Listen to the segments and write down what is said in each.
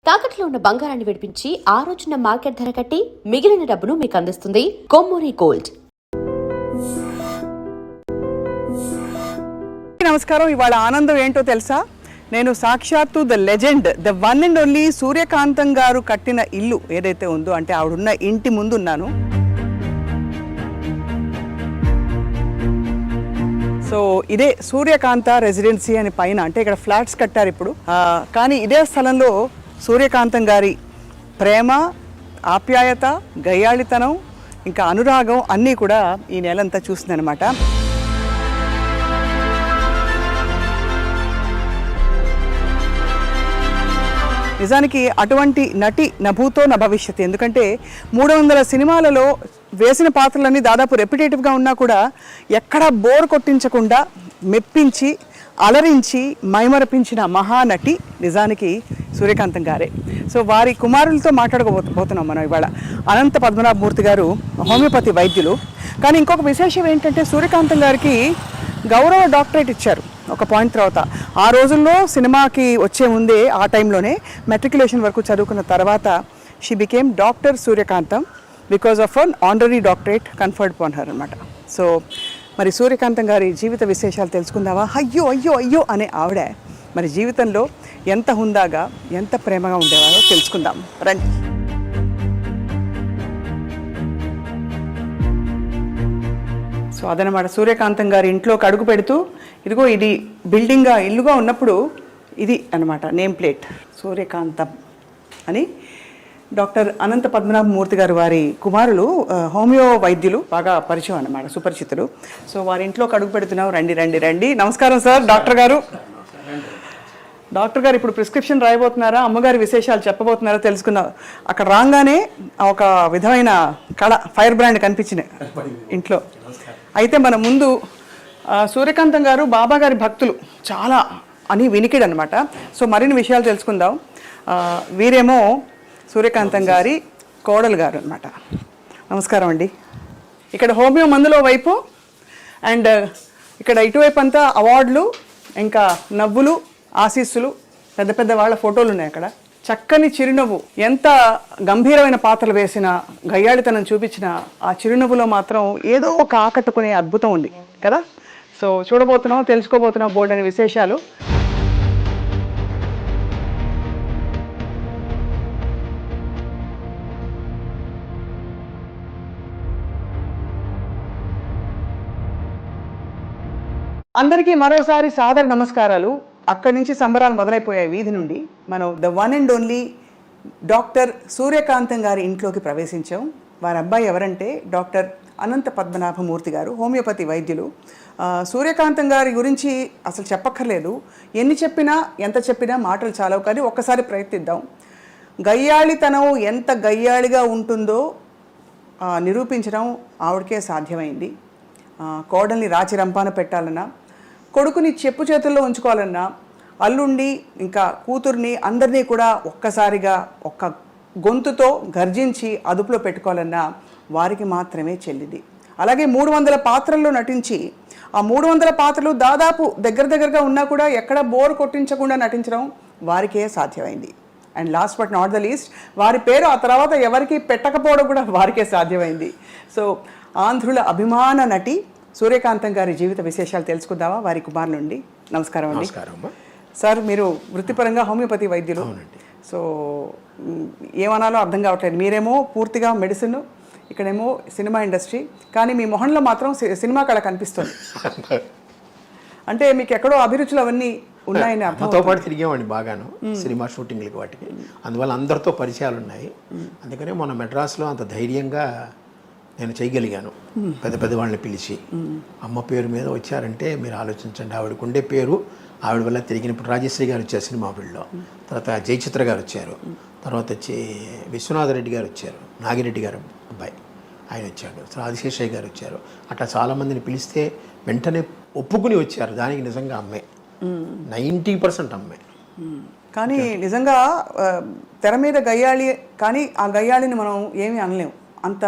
తాకట్లో ఉన్న బంగారాన్ని విడిపించి ఆ రోజున మార్కెట్ ధర కట్టి మిగిలిన డబ్బును మీకు అందిస్తుంది కొమ్మూరి గోల్డ్. నమస్కారం. ఇవాళ ఆనందం ఏంటో తెలుసా? నేను సాక్షాత్తు the legend, the one and only Suryakantham garu కట్టిన ఇల్లు ఏదైతే ఉందో, అంటే ఆవిడున్న ఇంటి ముందు ఉన్నాను. సో ఇదే సూర్యకాంత రెసిడెన్సీ అని పైన, అంటే ఇక్కడ ఫ్లాట్స్ కట్టారు ఇప్పుడు. కానీ ఇదే స్థలంలో సూర్యకాంతం గారి ప్రేమ, ఆప్యాయత, గయ్యాళితనం, ఇంకా అనురాగం అన్నీ కూడా ఈ నెలంతా చూస్తుందన్నమాట. నిజానికి అటువంటి నటి నభూతో న భవిష్యత్. ఎందుకంటే 300 సినిమాలలో వేసిన పాత్రలన్నీ దాదాపు రెప్యుటేటివ్గా ఉన్నా కూడా ఎక్కడా బోర్ కొట్టించకుండా మెప్పించి, అలరించి, మైమరపించిన మహానటి నిజానికి సూర్యకాంతం గారే. సో వారి కుమారులతో మాట్లాడకపోతున్నాం మనం ఇవాళ. అనంత పద్మనాభమూర్తి గారు హోమియోపతి వైద్యులు. కానీ ఇంకొక విశేషం ఏంటంటే, సూర్యకాంతం గారికి గౌరవ డాక్టరేట్ ఇచ్చారు ఒక పాయింట్ తర్వాత. ఆ రోజుల్లో సినిమాకి వచ్చే ముందే, ఆ టైంలోనే మెట్రికులేషన్ వరకు చదువుకున్న తర్వాత she became doctor Suryakantham because of an honorary doctorate conferred upon her అనమాట. సో మరి సూర్యకాంతం గారి జీవిత విశేషాలు తెలుసుకుందామా? అయ్యో అయ్యో అయ్యో అనే ఆవిడ మరి జీవితంలో ఎంత హుందాగా, ఎంత ప్రేమగా ఉండేవారో తెలుసుకుందాం రండి. సో అదనమాట, సూర్యకాంతం గారి ఇంట్లోకి అడుగు పెడుతూ, ఇదిగో ఇది బిల్డింగ్గా, ఇల్లుగా ఉన్నప్పుడు ఇది అనమాట నేమ్ ప్లేట్, సూర్యకాంతం అని. డాక్టర్ అనంత పద్మనాభమూర్తి గారు వారి కుమారులు హోమియో వైద్యులు, బాగా పరిచయం అన్నమాట, సుపరిచితులు. సో వారి ఇంట్లోకి అడుగు పెడుతున్నాం. రండి రండి రండి. నమస్కారం సార్. డాక్టర్ గారు, డాక్టర్ గారు ఇప్పుడు ప్రిస్క్రిప్షన్ రాయబోతున్నారా, అమ్మగారి విశేషాలు చెప్పబోతున్నారా తెలుసుకున్నా. అక్కడ రాగానే ఒక విధమైన కళ, ఫైర్ బ్రాండ్ కనిపించింది ఇంట్లో. అయితే మన ముందు సూర్యకాంతం గారు బాబా గారి భక్తులు చాలా అని వినికిడు అనమాట. సో మరిన్ని విషయాలు తెలుసుకుందాం. వీరేమో సూర్యకాంతం గారి కోడలు గారు అనమాట. నమస్కారం అండి. ఇక్కడ హోమియో మందులో వైపు, అండ్ ఇక్కడ ఇటువైపు అంతా అవార్డులు, ఇంకా నవ్వులు, ఆశీస్సులు, పెద్ద పెద్ద వాళ్ళ ఫోటోలు ఉన్నాయి అక్కడ. చక్కని చిరునవ్వు, ఎంత గంభీరమైన పాత్రలు వేసిన, గయ్యాళితనం చూపించిన ఆ చిరునవ్వులో మాత్రం ఏదో ఒక ఆకట్టుకునే అద్భుతం ఉంది కదా. సో చూడబోతున్నాం, తెలుసుకోబోతున్నాం బోల్డ్ అనే విశేషాలు. అందరికీ మరోసారి సాదర నమస్కారాలు. అక్కడి నుంచి సంబరాలు మొదలైపోయాయి వీధి నుండి. మనం the one and only doctor Suryakantham గారి ఇంట్లోకి ప్రవేశించాం. వారి అబ్బాయి ఎవరంటే డాక్టర్ అనంత పద్మనాభమూర్తి గారు, హోమియోపతి వైద్యులు. సూర్యకాంతం గారి గురించి అసలు చెప్పక్కర్లేదు. ఎన్ని చెప్పినా, ఎంత చెప్పినా మాటలు చాలవు. కానీ ఒక్కసారి ప్రయత్నిద్దాం. గయ్యాళితనం ఎంత గయ్యాళిగా ఉంటుందో నిరూపించడం ఆవిడకే సాధ్యమైంది. కోడల్ని రాచి రంపాన పెట్టాలన్నా, కొడుకుని చెప్పు చేతుల్లో ఉంచుకోవాలన్నా, అల్లుండి ఇంకా కూతుర్ని అందరినీ కూడా ఒక్కసారిగా ఒక్క గొంతుతో గర్జించి అదుపులో పెట్టుకోవాలన్నా వారికి మాత్రమే చెల్లింది. అలాగే 300 పాత్రల్లో నటించి, ఆ 300 పాత్రలు దాదాపు దగ్గరగా ఉన్నా కూడా ఎక్కడ బోర్ కొట్టించకుండా నటించడం వారికే సాధ్యమైంది. And last but not the least, వారి పేరు ఆ తర్వాత ఎవరికి పెట్టకపోవడం కూడా వారికే సాధ్యమైంది. సో ఆంధ్రుల అభిమాన నటి సూర్యకాంతం గారి జీవిత విశేషాలు తెలుసుకుందామా వారి కుమారుల నుండి. నమస్కారం అండి. సార్, మీరు వృత్తిపరంగా హోమియోపతి వైద్యులు. సో ఏమనాలో అర్థం కావట్లేదు. మీరేమో పూర్తిగా మెడిసిన్, ఇక్కడేమో సినిమా ఇండస్ట్రీ. కానీ మీ మొహంలో మాత్రం సినిమా కళ కనిపిస్తుంది. అంటే మీకు ఎక్కడో అభిరుచులు అవన్నీ ఉన్నాయని అర్థంతో పాటు తిరిగామండి బాగాను సినిమా షూటింగ్లకి, వాటికి. అందువల్ల అందరితో పరిచయాలు ఉన్నాయి. అందుకనే మొన్న మెడ్రాస్లో అంత ధైర్యంగా నేను చేయగలిగాను. పెద్ద పెద్ద వాళ్ళని పిలిచి, అమ్మ పేరు మీద వచ్చారంటే మీరు ఆలోచించండి. ఆవిడకు ఉండే పేరు, ఆవిడ వల్ల తిరిగినప్పుడు రాజశ్రీ గారు వచ్చారు సినిమా ఫీల్డ్లో, తర్వాత జయచిత్ర గారు వచ్చారు, తర్వాత వచ్చి విశ్వనాథరెడ్డి గారు వచ్చారు, నాగిరెడ్డి గారు అబ్బాయి ఆయన వచ్చాడు, ఆదిశేషయ్య గారు వచ్చారు. అట్లా చాలామందిని పిలిస్తే వెంటనే ఒప్పుకుని వచ్చారు. దానికి నిజంగా అమ్మాయి 90% అమ్మాయి. కానీ నిజంగా తెర మీద గయ్యాళి, కానీ ఆ గయ్యాళిని మనం ఏమీ అనలేము. అంత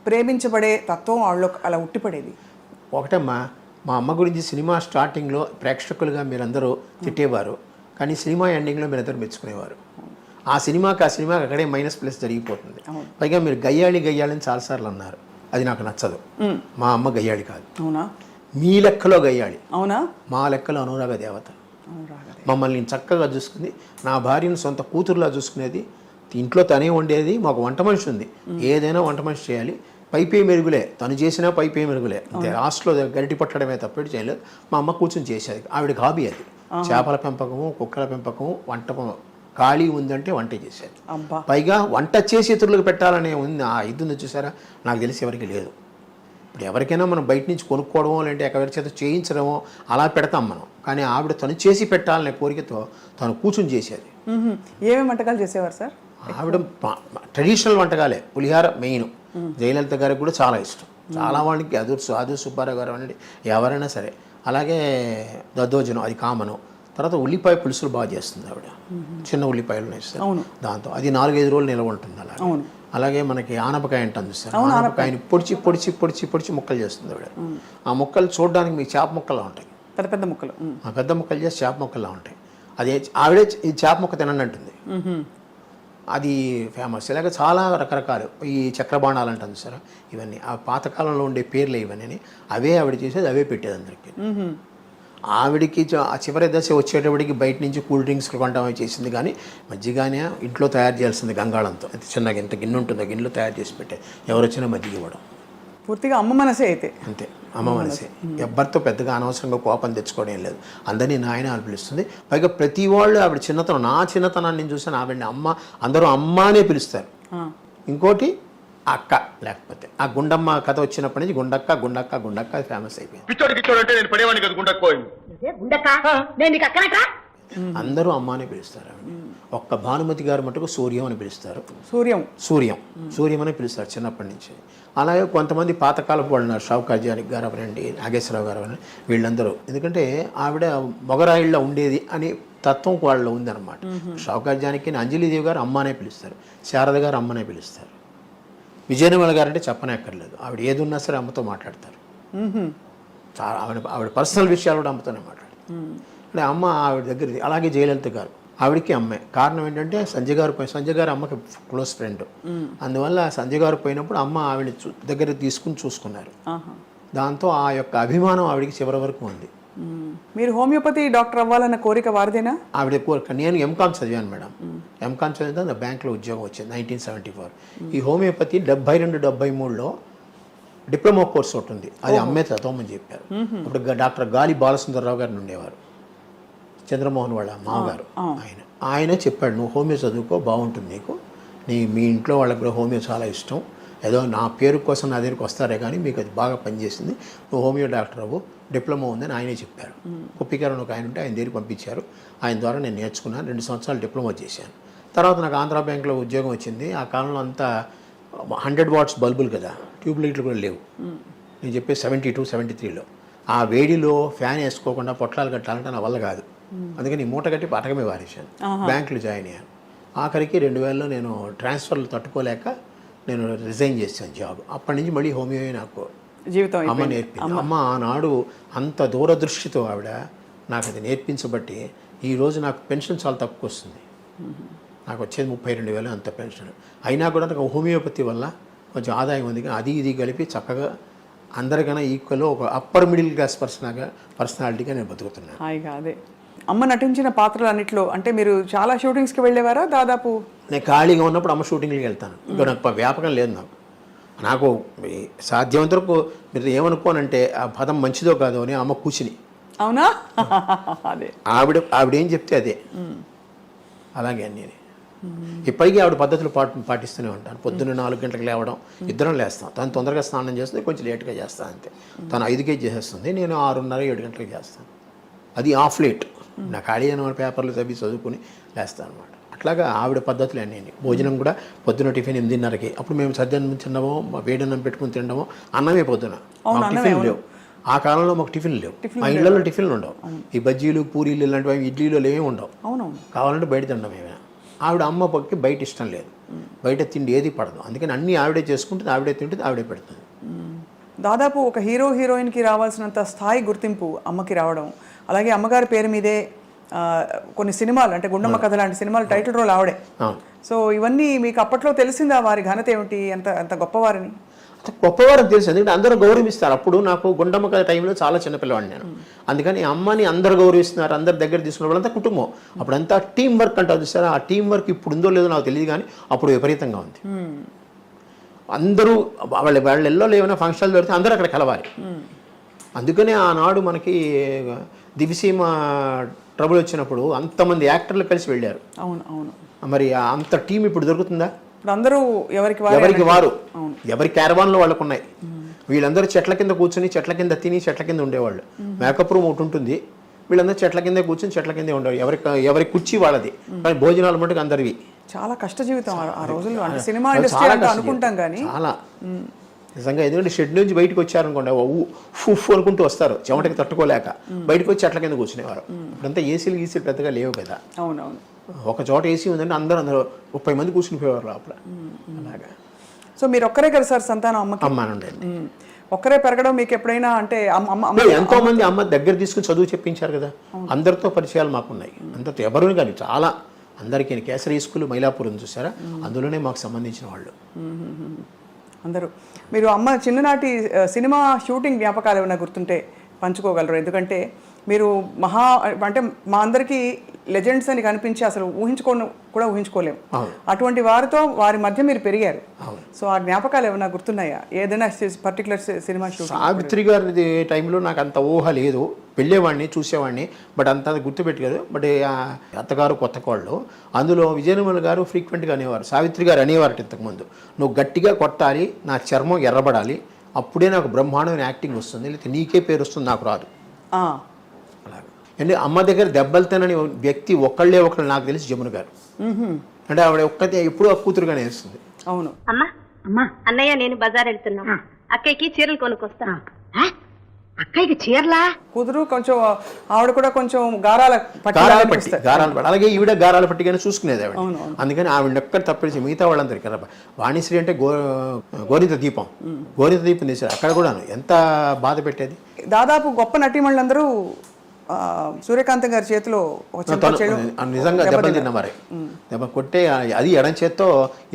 ప్రేమించబడే తత్వం వాళ్ళు అలా ఉట్టిపడేది. ఒకటమ్మా, మా అమ్మ గురించి సినిమా స్టార్టింగ్లో ప్రేక్షకులుగా మీరందరూ తిట్టేవారు, కానీ సినిమా ఎండింగ్లో మీరందరూ మెచ్చుకునేవారు. ఆ సినిమాకి అక్కడే మైనస్ ప్లస్ జరిగిపోతుంది. పైగా మీరు గయ్యాళి అని చాలాసార్లు అన్నారు, అది నాకు నచ్చదు. మా అమ్మ గయ్యాళి కాదు. అవునా? మీ లెక్కలో గయ్యాళి. అవునా? మా లెక్కలో అనురాగ దేవత. మమ్మల్ని చక్కగా చూసుకుంది. నా భార్యను సొంత కూతురులా చూసుకునేది. ఇంట్లో తనే వండేది. మాకు వంట మనిషి ఉంది, ఏదైనా వంట మనిషి చేయాలి. పైపే మెరుగులే, తను చేసినా పైపే మెరుగులే. అంతే, లాస్ట్లో గరిటి పట్టడమే తప్పేటి చేయలేదు. మా అమ్మ కూర్చొని చేసేది. ఆవిడకి హాబీ అది. చేపల పెంపకము, కుక్కల పెంపకము, వంట ఖాళీ ఉందంటే వంట చేసేది. పైగా వంట చేసి ఇతరులకు పెట్టాలనే ఉంది. ఆ ఇది ఉంది చూసారా, నాకు తెలిసి ఎవరికి లేదు. ఇప్పుడు ఎవరికైనా మనం బయట నుంచి కొనుక్కోవడమో లేదంటే ఎవరి చేత చేయించడమో అలా పెడతాం మనం. కానీ ఆవిడ తను చేసి పెట్టాలనే కోరికతో తను కూర్చొని చేసేది. ఏమేమి వంటకాలు చేసేవారు సార్? ఆవిడ ట్రెడిషనల్ వంటకాలే. పులిహార మెయిన్. జయలలిత గారికి కూడా చాలా ఇష్టం. చాలా వాళ్ళకి ఆదు సుబ్బారావు గారు అనండి, ఎవరైనా సరే. అలాగే దద్దోజనం, అది కామను. తర్వాత ఉల్లిపాయ పులుసులు బాగా చేస్తుంది ఆవిడ. చిన్న ఉల్లిపాయలు వేస్తారు దాంతో, అది 4-5 రోజులు నిల్వ ఉంటుంది. అలాగే మనకి ఆనపకాయ అంటాం చూస్తారు, ఆనపకాయని పొడిచి పొడిచి పొడిచి పొడిచి ముక్కలు చేస్తుంది ఆవిడ. ఆ ముక్కలు చూడడానికి మీకు చేప ముక్కలా ఉంటాయి, పెద్ద పెద్ద ముక్కలు. ఆ పెద్ద ముక్కలు చేసి చేప ముక్కలా ఉంటాయి. అది ఆవిడే ఈ చేప ముక్క తినండి అంటుంది. అది ఫేమస్. ఇలాగ చాలా రకరకాలు ఈ చక్రబాణాలు అంటాను సార్, ఇవన్నీ ఆ పాతకాలంలో ఉండే పేర్లు ఇవన్నీ. అవే ఆవిడ చేసేది, అవే పెట్టేది అందరికీ. ఆవిడికి ఆ చివరి దశ వచ్చేటప్పటికి బయట నుంచి కూల్ డ్రింక్స్ కొంటామని చేసింది. కానీ మజ్జిగానే ఇంట్లో తయారు చేయాల్సింది గంగాళంతో. అది చిన్నగా ఎంత గిన్నె ఉంటుందో గిన్నెలో తయారు చేసి పెట్టే, ఎవరు వచ్చినా మజ్జిగ ఇవ్వడం. పూర్తిగా అమ్మ మనసే అయితే. అంతే, అమ్మ మనసే. ఎవరితో పెద్దగా అనవసరంగా కోపం తెచ్చుకోవడం లేదు. అందరినీ నాయన అని పిలుస్తుంది. పైగా ప్రతి వాళ్ళు ఆవిడ చిన్నతనం, నా చిన్నతనాన్ని నేను చూసాను. ఆవిడని అమ్మ, అందరూ అమ్మ అనే పిలుస్తారు. ఇంకోటి అక్క, లేకపోతే ఆ గుండమ్మ కథ వచ్చినప్పటి నుంచి గుండక్క గుండక్క గుండక్క ఫేమస్ అయిపోయింది. అందరూ అమ్మ అని పిలుస్తారు. ఒక్క భానుమతి గారు మటుకు సూర్యం అని పిలుస్తారు. సూర్యం అని పిలుస్తారు చిన్నప్పటి నుంచి. అలాగే కొంతమంది పాతకాలపు వాళ్ళు ఉన్నారు, షౌకాత్ గారు అవనండి, నాగేశ్వరరావు గారు అవనండి, వీళ్ళందరూ. ఎందుకంటే ఆవిడ మొగరాయిళ్ళ ఉండేది అని తత్వం వాళ్ళలో ఉందన్నమాట. షౌకాత్ జానకి అంజలిదేవి గారు అమ్మ అనే పిలుస్తారు, శారద గారు అమ్మనే పిలుస్తారు. విజయనిర్మల గారు అంటే చెప్పనక్కర్లేదు, ఆవిడ ఏది ఉన్నా సరే అమ్మతో మాట్లాడతారు. చాలా ఆవిడ పర్సనల్ విషయాలు కూడా అమ్మతోనే మాట్లాడతారు. అంటే అమ్మ ఆవిడ దగ్గర. అలాగే జయలలిత గారు, ఆవిడకి అమ్మే. కారణం ఏంటంటే సంజయ్ గారు అమ్మకి క్లోజ్ ఫ్రెండ్. అందువల్ల సంజయ్ గారు పోయినప్పుడు అమ్మ ఆవిడ దగ్గర తీసుకుని చూసుకున్నారు. దాంతో ఆ యొక్క అభిమానం ఆవిడకి చివరి వరకు ఉంది. మీరు హోమియోపతి డాక్టర్ అవ్వాలన్న కోరిక వారిదేనా? ఆవిడ కోరిక. నేను ఎంకామ్ చదివాను మేడం. ఎంకామ్ చదివితే బ్యాంక్లో ఉద్యోగం వచ్చింది 1974. ఈ హోమియోపతి 72-73లో డిప్లొమా కోర్స్ ఒకటి ఉంది, అది అమ్మే చదవమని చెప్పారు. అప్పుడు డాక్టర్ గాలి బాలసుందరరావు గారిని ఉండేవారు, చంద్రమోహన్ వాళ్ళ మామగారు. ఆయన చెప్పాడు, నువ్వు హోమియో చదువుకో, బాగుంటుంది నీకు. మీ ఇంట్లో వాళ్ళకి కూడా హోమియో చాలా ఇష్టం. ఏదో నా పేరు కోసం నా దగ్గరికి వస్తారే కానీ మీకు అది బాగా పనిచేసింది, నువ్వు హోమియో డాక్టర్ అవ్వు, డిప్లొమా ఉందని ఆయనే చెప్పారు. కుప్పికారని ఒక ఆయన ఉంటే ఆయన దగ్గరికి పంపించారు. ఆయన ద్వారా నేను నేర్చుకున్నాను. 2 సంవత్సరాలు డిప్లొమా చేశాను. తర్వాత నాకు ఆంధ్రా బ్యాంక్లో ఉద్యోగం వచ్చింది. ఆ కాలంలో అంతా 100 వాట్స్ బల్బులు కదా, ట్యూబ్ లైట్లు కూడా లేవు. నేను చెప్పే 72-73లో ఆ వేడిలో ఫ్యాన్ వేసుకోకుండా పొట్లాలు కట్టాలంటే నా వల్ల కాదు. అందుకని మూట కట్టి పటకమే వారేశాను. బ్యాంకులో జాయిన్ అయ్యాను. ఆఖరికి 2000లో నేను ట్రాన్స్ఫర్లు తట్టుకోలేక నేను రిజైన్ చేశాను జాబ్. అప్పటి నుంచి మళ్ళీ హోమియో నాకు జీవితం అమ్మ నేర్పింది. అమ్మ ఆనాడు అంత దూరదృష్టితో ఆవిడ నాకు అది నేర్పించబట్టి ఈరోజు నాకు పెన్షన్ చాలా తక్కువ వస్తుంది. నాకు వచ్చేది 32,000 అంత పెన్షన్. అయినా కూడా నాకు హోమియోపతి వల్ల కొంచెం ఆదాయం ఉంది. అది ఇది కలిపి చక్కగా అందరికన్నా ఈక్వల్ ఒక అప్పర్ మిడిల్ క్లాస్ పర్సనాలిటీగా నేను బతుకుతున్నాను. అదే అమ్మ నటించిన పాత్రలు అన్నింటిలో అంటే మీరు చాలా షూటింగ్స్కి వెళ్ళేవారా? దాదాపు నేను ఖాళీగా ఉన్నప్పుడు అమ్మ షూటింగ్కి వెళ్తాను. ఇంకా నాకు వ్యాపకం లేదు. నాకు సాధ్యమంత వరకు మీరు ఏమనుకోనంటే ఆ పదం మంచిదో కాదో అని అమ్మ కూర్చుని. అవునా? అదే ఆవిడేం చెప్తే అదే, అలాగే అన్నీ. ఇప్పటికీ ఆవిడ పద్ధతులు పాటిస్తూనే ఉంటాను. పొద్దున్న 4 గంటలకు లేవడం, ఇద్దరం లేస్తాం. తను తొందరగా స్నానం చేస్తుంది, కొంచెం లేట్గా చేస్తాను అంతే. తను 5కే చేసేస్తుంది, నేను 6:30-7 గంటలకు చేస్తాను. అది ఆఫ్ లేట్. నా ఖాళీ అయిన పేపర్లు చదువుకుని లేస్తాను అనమాట. అట్లాగా ఆవిడ పద్ధతులు అన్నీ. భోజనం కూడా పొద్దున టిఫిన్ 8:30కి. అప్పుడు మేము సద్యాన్నం తినడమో, వేడన్నం పెట్టుకుని తినడమో, అన్నమే పొద్దున. టిఫిన్ లేవు ఆ కాలంలో, మాకు టిఫిన్లు లేవు. మా ఇళ్లలో టిఫిన్లు ఉండవు. ఈ బజ్జీలు పూరీలు ఇలాంటివి ఇడ్లీలు ఏమీ ఉండవు. కావాలంటే బయట తినడం ఏమైనా. ఆవిడ అమ్మ పక్కకి బయట ఇష్టం లేదు, బయట తిండి ఏది పడదు. అందుకని అన్నీ ఆవిడే చేసుకుంటుంది, ఆవిడే తింటుంది, ఆవిడే పెడుతుంది. దాదాపు ఒక హీరోయిన్కి రావాల్సినంత స్థాయి గుర్తింపు అమ్మకి రావడం, అలాగే అమ్మగారి పేరు మీదే కొన్ని సినిమాలు అంటే గుండమ్మ కథ లాంటి సినిమాలు టైటిల్ రోల్ ఆవిడే. అవును. సో ఇవన్నీ మీకు అప్పట్లో తెలిసిందా వారి ఘనత ఏమిటి, అంత గొప్పవారిని? గొప్పవారికి తెలుసు, ఎందుకంటే అందరూ గౌరవిస్తారు. అప్పుడు నాకు గుండమ్మ కథ టైంలో చాలా చిన్నపిల్లవాడిని నేను, అందుకని అమ్మని అందరు గౌరవిస్తున్నారు, అందరి దగ్గర తీసుకున్న వాళ్ళంతా కుటుంబం. అప్పుడంతా టీం వర్క్ అంటారు చూసారా, ఆ టీం వర్క్ ఇప్పుడు ఉందో లేదో నాకు తెలియదు, కానీ అప్పుడు విపరీతంగా ఉంది. అందరూ వాళ్ళ ఇళ్ళలో ఏమైనా ఫంక్షన్లు పెడితే అందరూ అక్కడ కలవాలి. అందుకనే ఆనాడు మనకి దివిసీమ ట్రబుల్ వచ్చినప్పుడు అంతమంది యాక్టర్లు కలిసి వెళ్ళారు. అవును అవును. మరి అంత టీం ఇప్పుడు దొరుకుతుందా? అందరూ ఎవరికి వారు ఎవరి క్యారవాన్లో వాళ్ళకు ఉన్నాయి. వీళ్ళందరూ చెట్ల కింద కూర్చొని చెట్ల కింద తిని చెట్ల కింద ఉండేవాళ్ళు. మేకప్ రూమ్ ఒకటి ఉంటుంది, వీళ్ళందరూ చెట్ల కిందే కూర్చొని చెట్ల కిందే ఉండేవాళ్ళు. ఎవరి కుర్చీ వాళ్ళది, కానీ భోజనాలు మటుకు అందరివి. చాలా కష్ట జీవితం ఆ రోజుల్లో. అంటే సినిమా ఇండస్ట్రీ అంటే అనుకుంటాం కానీ చాలా నిజంగా, ఎందుకంటే షెడ్ నుంచి బయటకు వచ్చారనుకోండి, ఉఫ్ అనుకుంటూ వస్తారు, చెమటకి తట్టుకోలేక బయటకు వచ్చి చెట్ల కింద కూర్చునేవారు. ఇప్పుడంతా ఏసీలు పెద్దగా లేవు కదా. అవునవును. ఒక చోట ఏసీ ఉందంటే అందరూ 30 మంది కూర్చునిపోయేవారు లోపల. అలాగా. సో మీరు ఒక్కరే కదా సార్ సంతానం అమ్మకి? అమ్మ నుండి ఒక్కరే పెరగడం మీకు ఎప్పుడైనా అంటే ఎంతో మంది అమ్మ దగ్గర తీసుకుని చదువు చెప్పించారు కదా, అందరితో పరిచయాలు మాకున్నాయి. అందరితో ఎవరు కానీ చాలా అందరికీ కేసరి స్కూల్ మైలాపూర్ చూసారా, అందులోనే మాకు సంబంధించిన వాళ్ళు అందరూ. మీరు అమ్మ చిన్ననాటి సినిమా షూటింగ్ జ్ఞాపకాలు ఏమైనా గుర్తుంటే పంచుకోగలరు? ఎందుకంటే మీరు అంటే మా అందరికీ లెజెండ్స్ అని కనిపించి అసలు ఊహించుకోలేము. అటువంటి వారితో వారి మధ్య మీరు పెరిగారు. సో ఆ జ్ఞాపకాలు ఏమైనా గుర్తున్నాయా, ఏదైనా పర్టికులర్ సినిమా షూటింగ్? సావిత్రి గారి టైంలో నాకు అంత ఊహ లేదు, వెళ్ళేవాడిని చూసేవాడిని, బట్ అంత గుర్తుపెట్టలేదు. బట్ అత్తగారు కొత్త కోళ్ళు, అందులో విజయనిర్మల గారు ఫ్రీక్వెంట్గా అనేవారు, సావిత్రి గారు అనేవారు ఇంతకుముందు, నువ్వు గట్టిగా కొట్టాలి, నా చర్మం ఎర్రబడాలి, అప్పుడే నాకు బ్రహ్మాండమైన యాక్టింగ్ వస్తుంది, లేకపోతే నీకే పేరు వస్తుంది, నాకు రాదు. అలాగే. అంటే అమ్మ దగ్గర దెబ్బలు తినని వ్యక్తి ఒకళ్ళు నాకు తెలిసి జమున గారు. అంటే ఆవిడ ఒక్కతే ఎప్పుడూ ఆ కూతురుగానే వేస్తుంది. అవును. అమ్మా అన్నయ్య నేను బజార్ వెళ్తున్నా, అక్కయ్యకి చీరలు కొనుక్కొస్తా. అక్కయ్యకి చీరలా? కూతురు కొంచెం ఆవిడ కూడా కొంచెం గారాల పట్టి, అలాగే ఈవిడ గారాల పట్టిగానే చూసుకునేది ఆవిడ. అందుకని ఆవిడ ఒక్కడ తప్పించి మిగతా వాళ్ళందరికీ వాణిశ్రీ అంటే గోరింత దీపం తీశారు, అక్కడ కూడా ఎంత బాధ పెట్టేది. దాదాపు గొప్ప నటీమణులందరూ సూర్యకాంతం గారి చేతిలో నిజంగా దెబ్బలు తిన్న మరి, దెబ్బ కొట్టే అది ఎడం చేత్తో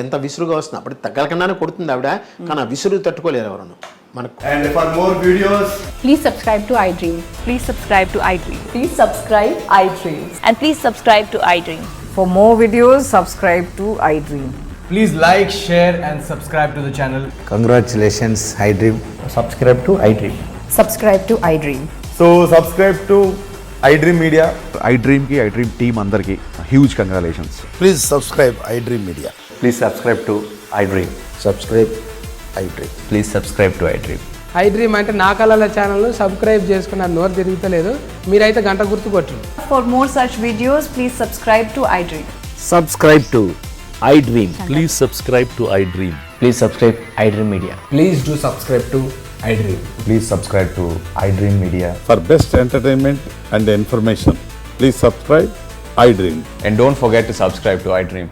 ఎంత విసురుగా వస్తుంది, అప్పుడు తగ్గలకన్నానే కొడుతుంది ఆవిడ, కానీ ఆ విసురు తట్టుకోలేరు ఎవరన్నా మనకు. And for more videos, Please subscribe to iDream. Please subscribe to iDream. Please subscribe iDream. And please subscribe to iDream. For more videos, subscribe to iDream. please like, share and subscribe to the channel. Congratulations, iDream. Subscribe to iDream. Subscribe to iDream. So subscribe to iDream Media. iDream team andarki huge congratulations. Please subscribe iDream Media. Please subscribe to iDream. Subscribe iDream. Please subscribe to iDream. iDream అంటే నా కళల ఛానల్ను subscribe చేసుకున్న నోరు తిరుగుతలేదు, మీరైతే గంట గుర్తు కొట్టండి. For more such videos, please subscribe to iDream. Subscribe to iDream. Please subscribe to iDream. Please subscribe iDream Media. Please do subscribe to iDream. Please subscribe to iDream Media. For best entertainment and information, please subscribe iDream. And don't forget to subscribe to iDream.